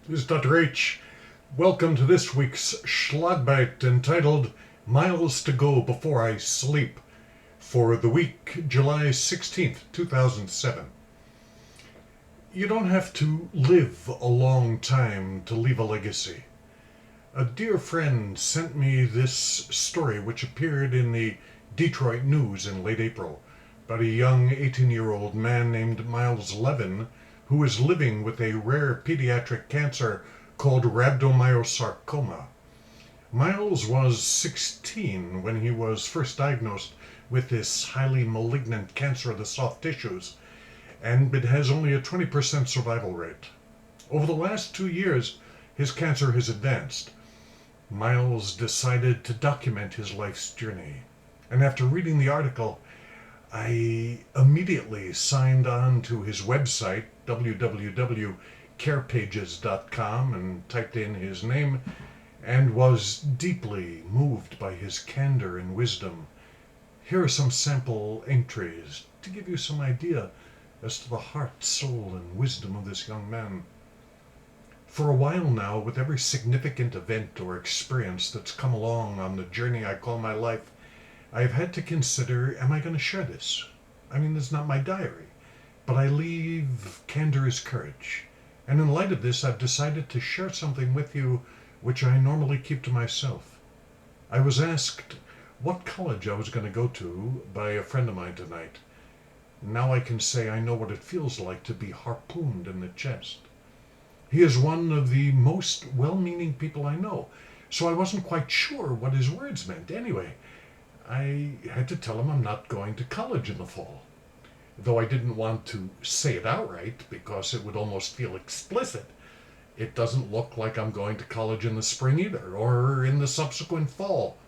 This is Dr. H. Welcome to this week's Schlagbyte entitled Miles to Go Before I Sleep for the week July 16th, 2007. You don't have to live a long time to leave a legacy. A dear friend sent me this story which appeared in the Detroit News in late April about a young 18-year-old man named Miles Levin who is living with a rare pediatric cancer called rhabdomyosarcoma. Miles was 16 when he was first diagnosed with this highly malignant cancer of the soft tissues, and it has only a 20% survival rate. Over the last 2 years, his cancer has advanced. Miles decided to document his life's journey, and after reading the article, I immediately signed on to his website, www.carepages.com, and typed in his name, and was deeply moved by his candor and wisdom. Here are some sample entries to give you some idea as to the heart, soul, and wisdom of this young man. For a while now, with every significant event or experience that's come along on the journey I call my life, I've had to consider, am I going to share this? I mean, it's not my diary, but I leave candor is courage. And in light of this, I've decided to share something with you which I normally keep to myself. I was asked what college I was going to go to by a friend of mine tonight. Now I can say I know what it feels like to be harpooned in the chest. He is one of the most well-meaning people I know, so I wasn't quite sure what his words meant. Anyway, I had to tell him I'm not going to college in the fall, though I didn't want to say it outright because it would almost feel explicit. It doesn't look like I'm going to college in the spring either, or in the subsequent fall.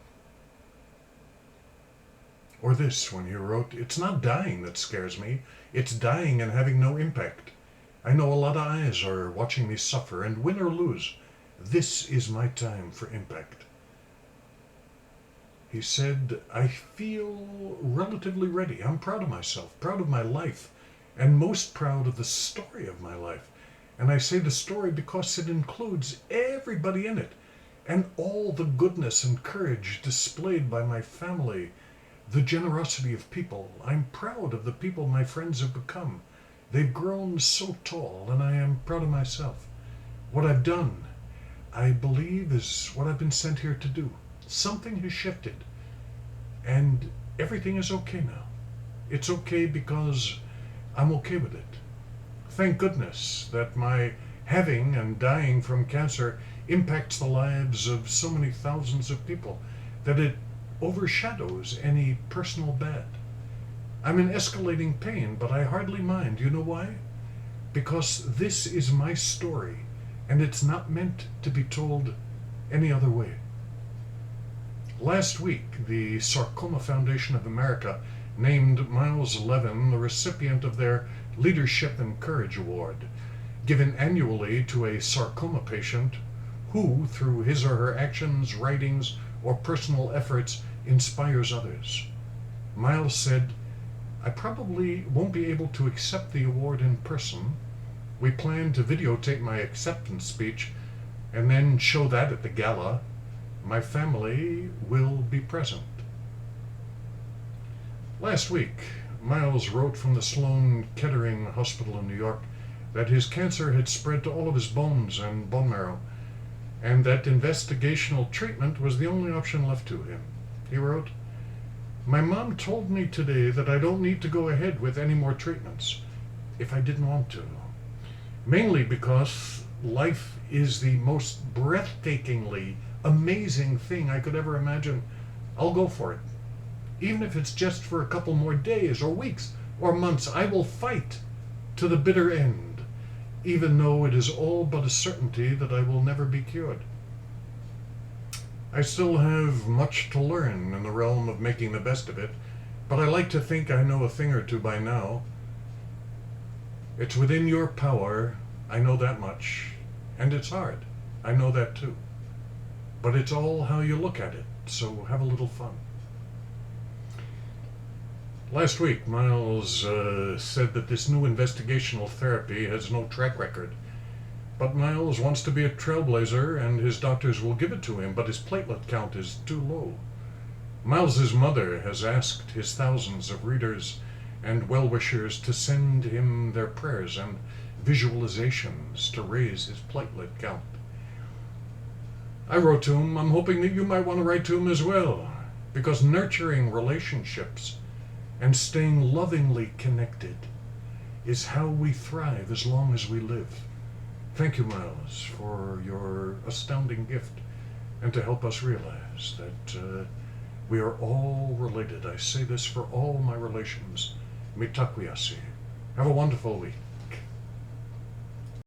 Or this, when he wrote, "It's not dying that scares me, it's dying and having no impact. I know a lot of eyes are watching me suffer, and win or lose, this is my time for impact." He said, "I feel relatively ready. I'm proud of myself, proud of my life, and most proud of the story of my life. And I say the story because it includes everybody in it, and all the goodness and courage displayed by my family, the generosity of people. I'm proud of the people my friends have become. They've grown so tall, and I am proud of myself. What I've done, I believe, is what I've been sent here to do. Something has shifted, and everything is okay now. It's okay because I'm okay with it. Thank goodness that my having and dying from cancer impacts the lives of so many thousands of people, that it overshadows any personal bad. I'm in escalating pain, but I hardly mind. You know why? Because this is my story, and it's not meant to be told any other way." Last week, the Sarcoma Foundation of America named Miles Levin the recipient of their Leadership and Courage Award, given annually to a sarcoma patient who, through his or her actions, writings, or personal efforts, inspires others. Miles said, "I probably won't be able to accept the award in person. We plan to videotape my acceptance speech and then show that at the gala. My family will be present." Last week, Miles wrote from the Sloan Kettering Hospital in New York that his cancer had spread to all of his bones and bone marrow, and that investigational treatment was the only option left to him. He wrote, "My mom told me today that I don't need to go ahead with any more treatments if I didn't want to. Mainly because life is the most breathtakingly amazing thing I could ever imagine. I'll go for it. Even if it's just for a couple more days or weeks or months, I will fight to the bitter end, even though it is all but a certainty that I will never be cured. I still have much to learn in the realm of making the best of it, but I like to think I know a thing or two by now. It's within your power, I know that much, and it's hard, I know that too. But it's all how you look at it, so have a little fun." Last week, Miles said that this new investigational therapy has no track record. But Miles wants to be a trailblazer, and his doctors will give it to him, but his platelet count is too low. Miles's mother has asked his thousands of readers and well-wishers to send him their prayers and visualizations to raise his platelet count. I wrote to him. I'm hoping that you might want to write to him as well, because nurturing relationships and staying lovingly connected is how we thrive as long as we live. Thank you, Miles, for your astounding gift and to help us realize that we are all related. I say this for all my relations. Mitakuye. Have a wonderful week.